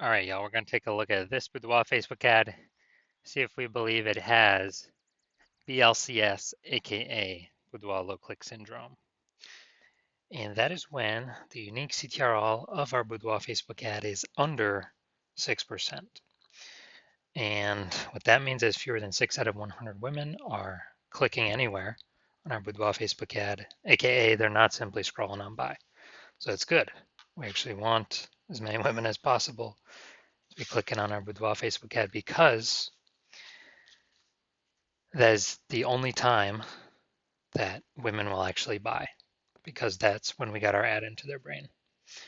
All right, y'all, we're going to take a look at this Boudoir Facebook ad, see if we believe it has BLCS, aka Boudoir low click syndrome. And that is when the unique CTRL of our Boudoir Facebook ad is under 6%. And what that means is fewer than 6 out of 100 women are clicking anywhere on our Boudoir Facebook ad, aka they're not simply scrolling on by. So it's good. We actually want as many women as possible to be clicking on our Boudoir Facebook ad because that is the only time that women will actually buy, because that's when we got our ad into their brain.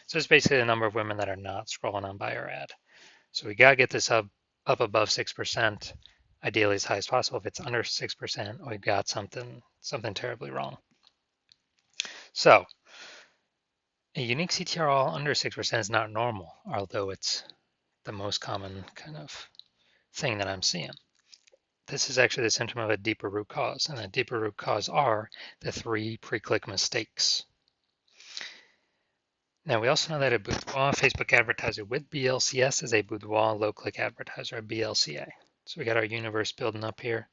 So it's basically the number of women that are not scrolling on by our ad. So we gotta get this up above 6%, ideally as high as possible. If it's under 6%, we've got something terribly wrong. So a unique CTRL under 6% is not normal, although it's the most common kind of thing that I'm seeing. This is actually the symptom of a deeper root cause, and that deeper root cause are the 3 pre-click mistakes. Now, we also know that a Boudoir Facebook advertiser with BLCS is a Boudoir low-click advertiser, a BLCA. So we got our universe building up here.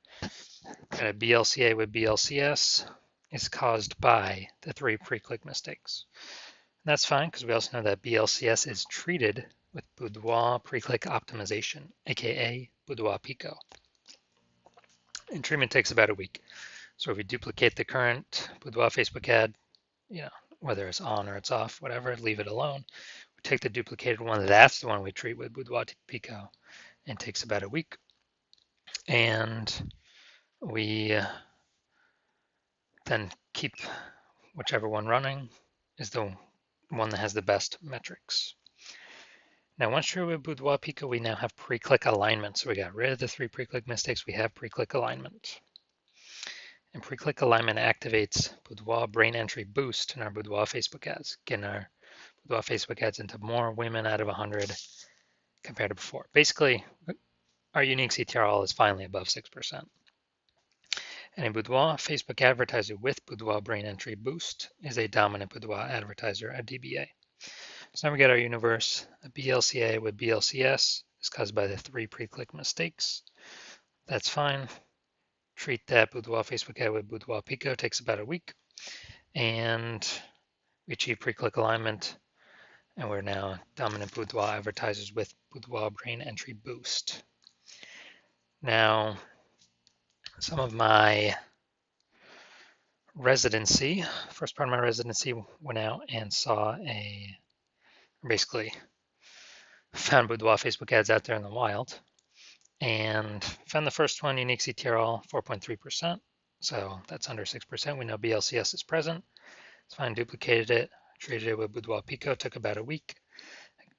Got a BLCA with BLCS is caused by the 3 pre-click mistakes. And that's fine because we also know that BLCS is treated with Boudoir pre-click optimization, aka Boudoir Pico. And treatment takes about a week. So if we duplicate the current Boudoir Facebook ad, whether it's on or it's off, whatever, leave it alone. We take the duplicated one, that's the one we treat with Boudoir Pico, and it takes about a week. And we then keep whichever one running is the one that has the best metrics. Now, once treated with Boudoir Pico, we now have pre-click alignment. So we got rid of the 3 pre-click mistakes. We have pre-click alignment. And pre-click alignment activates Boudoir brain entry boost in our Boudoir Facebook ads, getting our Boudoir Facebook ads into more women out of 100 compared to before. Basically, our unique CTRL is finally above 6%. And a Boudoir Facebook advertiser with Boudoir brain entry boost is a dominant Boudoir advertiser, a DBA. So now we get our universe. A BLCA with BLCS is caused by the 3 pre-click mistakes. That's fine. Treat that Boudoir Facebook ad with Boudoir Pico, takes about a week. And we achieve pre-click alignment. And we're now dominant Boudoir advertisers with Boudoir brain entry boost. Now, some of my residency, first part of my residency, went out and basically found Boudoir Facebook ads out there in the wild, and found the first one, unique CTRL 4.3%. So that's under 6%. We know BLCS is present. It's fine, duplicated it, treated it with Boudoir Pico, took about a week.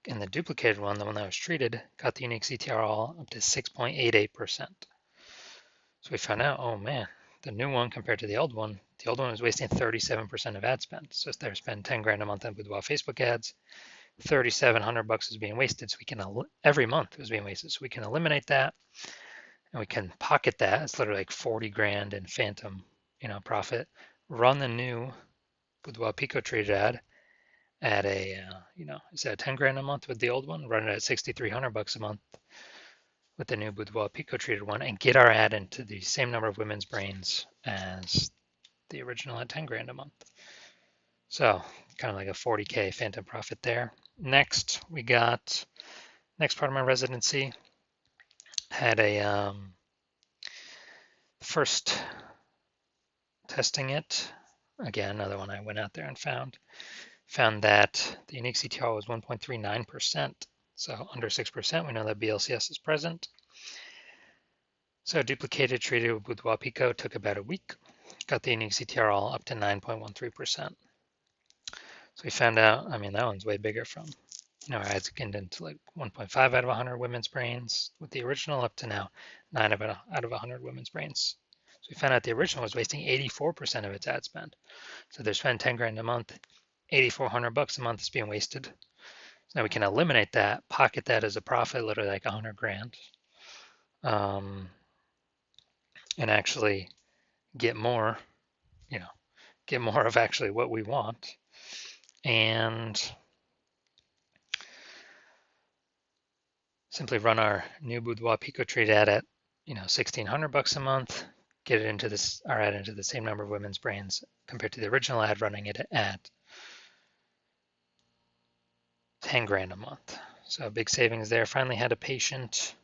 And the duplicated one, the one that was treated, got the unique CTRL up to 6.88%. So we found out, oh man, the new one compared to the old one was wasting 37% of ad spend. So if they're spending 10 grand a month on Boudoir Facebook ads, $3,700 is being wasted. So we can, every month is being wasted. So we can eliminate that and we can pocket that. It's literally like 40 grand in phantom, profit. Run the new Boudoir Pico treated ad at a, instead of 10 grand a month with the old one, run it at $6,300 a month with the new Boudoir Pico treated one, and get our ad into the same number of women's brains as the original at 10 grand a month. So kind of like a 40K phantom profit there. Next, we got, next part of my residency, had a, first testing it, again, another one I went out there and found that the unique CTR was 1.39%. So under 6%, we know that BLCS is present. So duplicated, treated with Boudoir Pico, took about a week. Got the unique CTRL up to 9.13%. So we found out, that one's way bigger from, our ads get into like 1.5 out of 100 women's brains with the original, up to now 9 out of 100 women's brains. So we found out the original was wasting 84% of its ad spend. So they're spending 10 grand a month, $8,400 a month is being wasted. So now we can eliminate that, pocket that as a profit, literally like 100 grand, and actually get more, get more of actually what we want. And simply run our new Boudoir Pico trade ad at, $1,600 a month, get it into our ad into the same number of women's brains compared to the original ad running it at 10 grand a month. So big savings there. Finally had a patient.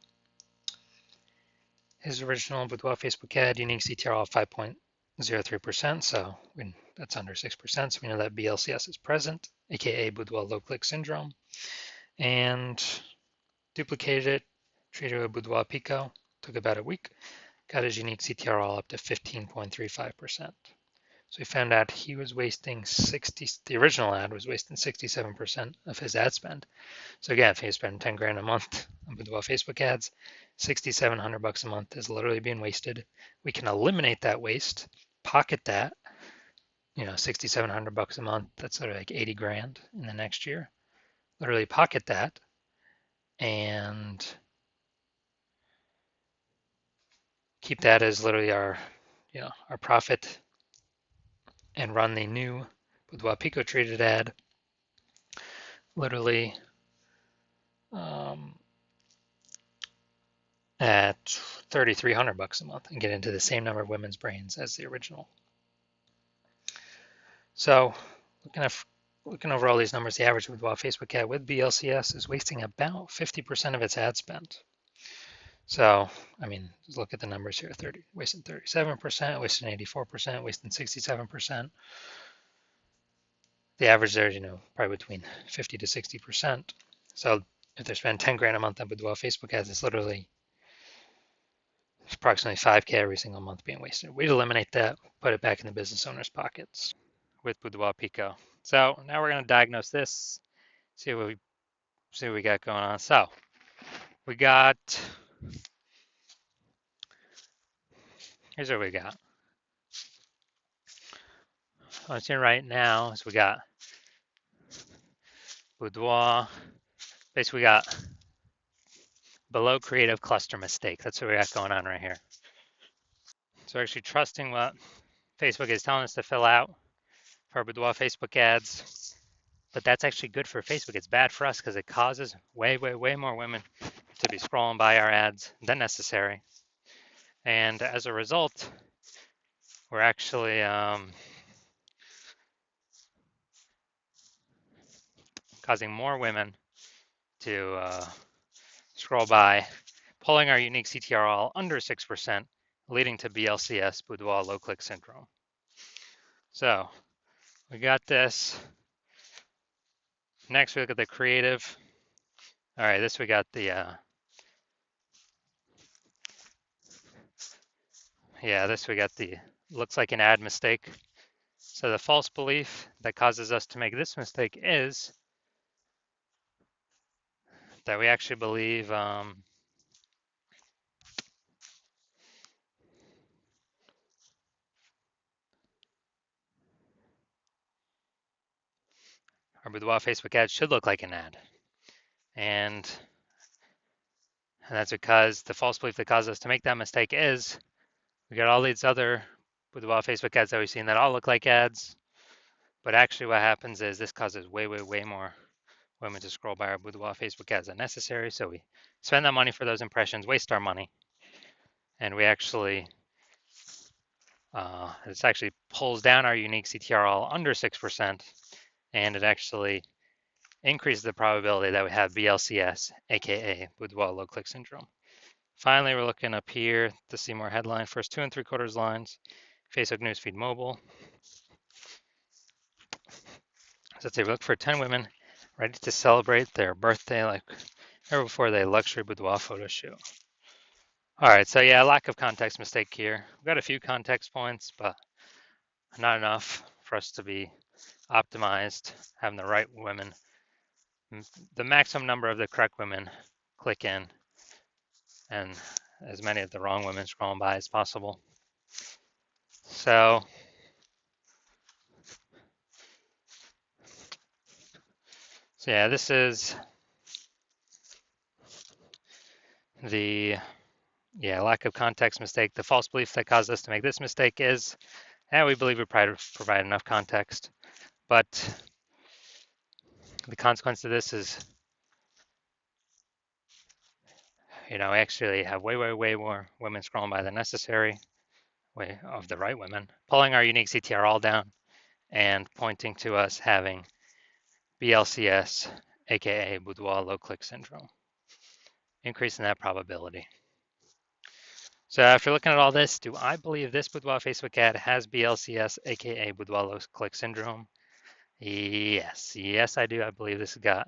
His original Boudoir Facebook ad, unique CTR of 5.03%, so that's under 6%, so we know that BLCS is present, aka Boudoir low click syndrome, and duplicated it, treated with Boudoir Pico, took about a week, got his unique CTR all up to 15.35%. So we found out he was wasting the original ad was wasting 67% of his ad spend. So again, if he spent 10 grand a month on Boudoir Facebook ads, $6,700 a month is literally being wasted. We can eliminate that waste, pocket that, $6,700 a month. That's sort of like 80 grand in the next year. Literally pocket that and keep that as literally our profit, and run the new Boudoir Pico traded ad literally at $3,300 a month and get into the same number of women's brains as the original. So looking over all these numbers, the average Boudoir Facebook ad with BLCS is wasting about 50% of its ad spend. So, look at the numbers here, wasting 37%, wasting 84%, wasting 67%. The average there is, probably between 50 to 60%. So if they're spending 10 grand a month on Boudoir Facebook ads, it's literally approximately 5K every single month being wasted. We'd eliminate that, put it back in the business owner's pockets with Boudoir Pico. So now we're going to diagnose this, see what we got going on. So we got, here's what we got. What I'm seeing right now is we got Boudoir. Basically, we got below creative cluster mistake. That's what we got going on right here. So we're actually trusting what Facebook is telling us to fill out for our Boudoir Facebook ads. But that's actually good for Facebook. It's bad for us because it causes way more women to be scrolling by our ads than necessary. And as a result, we're actually causing more women to scroll by, pulling our unique CTR all under 6%, leading to BLCS, Boudoir low click syndrome. So we got this. Next, we look at the creative. All right, we got the, looks like an ad mistake. So the false belief that causes us to make this mistake is that we actually believe our Boudoir Facebook ad should look like an ad. And that's because the false belief that causes us to make that mistake is we got all these other Boudoir Facebook ads that we've seen that all look like ads. But actually what happens is this causes way more women to scroll by our Boudoir Facebook ads than necessary. So we spend that money for those impressions, waste our money. And we actually, this actually pulls down our unique CTR all under 6%. And it actually increases the probability that we have BLCS, aka Boudoir low click syndrome. Finally, we're looking up here to see more headline. First 2 3/4 lines, Facebook Newsfeed mobile. So let's say we look for 10 women ready to celebrate their birthday like ever before their luxury boudoir photo shoot. All right, so yeah, lack of context mistake here. We've got a few context points, but not enough for us to be optimized, having the right women, the maximum number of the correct women click in, and as many of the wrong women scrolling by as possible. So yeah, this is the lack of context mistake. The false belief that caused us to make this mistake is, we believe we provide enough context, but the consequence of this is we actually have way more women scrolling by than necessary, way of the right women, pulling our unique CTR all down and pointing to us having BLCS, aka Boudoir low click syndrome, increasing that probability. So after looking at all this, do I believe this Boudoir Facebook ad has BLCS, aka Boudoir low click syndrome? Yes, I do. I believe this has got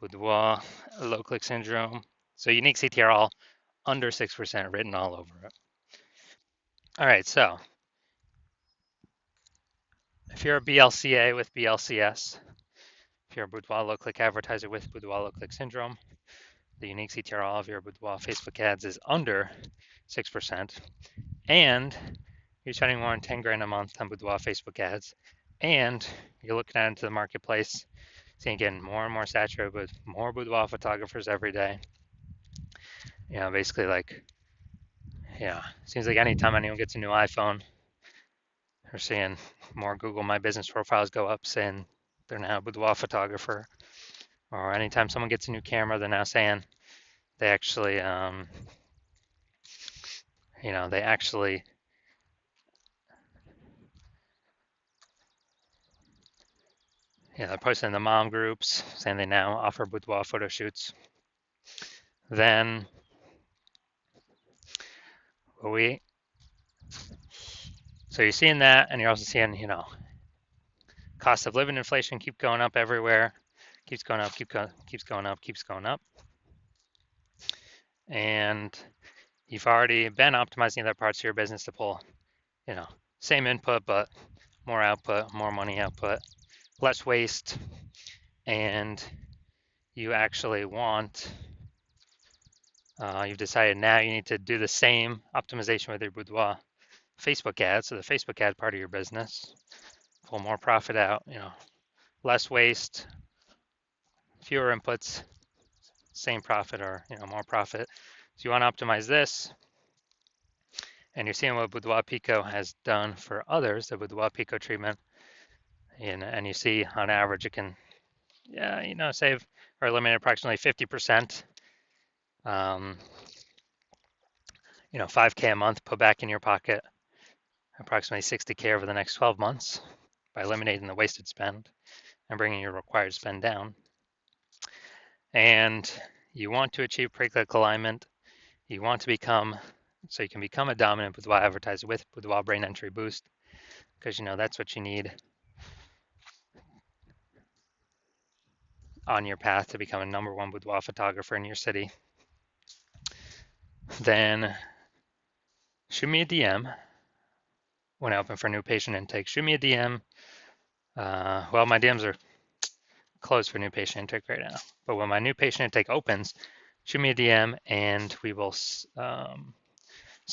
Boudoir low click syndrome. So unique CTR all under 6% written all over it. All right, so if you're a BLCA with BLCS, if you're a Boudoir low click advertiser with Boudoir low click syndrome, the unique CTR all of your Boudoir Facebook ads is under 6%, and you're spending more than 10 grand a month on Boudoir Facebook ads, and you're looking out into the marketplace, seeing getting more and more saturated with more boudoir photographers every day. Basically seems like anytime anyone gets a new iPhone, we're seeing more Google My Business profiles go up saying they're now a boudoir photographer. Or anytime someone gets a new camera, they're now saying they actually, they're posting in the mom groups saying they now offer boudoir photo shoots. Then so you're seeing that, and you're also seeing, cost of living inflation keep going up everywhere, keeps going up. And you've already been optimizing other parts of your business to pull, same input, but more output, more money output, less waste. And you actually you've decided now you need to do the same optimization with your Boudoir Facebook ads, so the Facebook ad part of your business, pull more profit out, less waste, fewer inputs, same profit, or more profit. So you want to optimize this, and you're seeing what Boudoir Pico has done for others, the Boudoir Pico treatment, and you see on average it can, save or eliminate approximately 50%. 5K a month put back in your pocket, approximately 60K over the next 12 months by eliminating the wasted spend and bringing your required spend down. And you want to achieve pre-click alignment. You want to become, so you can become a dominant Boudoir advertiser with Boudoir Brain Entry Boost, because that's what you need on your path to become a #1 boudoir photographer in your city. Then shoot me a DM when I open for new patient intake. Shoot me a DM. Well, my DMs are closed for new patient intake right now, but when my new patient intake opens, shoot me a DM and we will see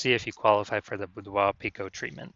if you qualify for the Boudoir Pico treatment.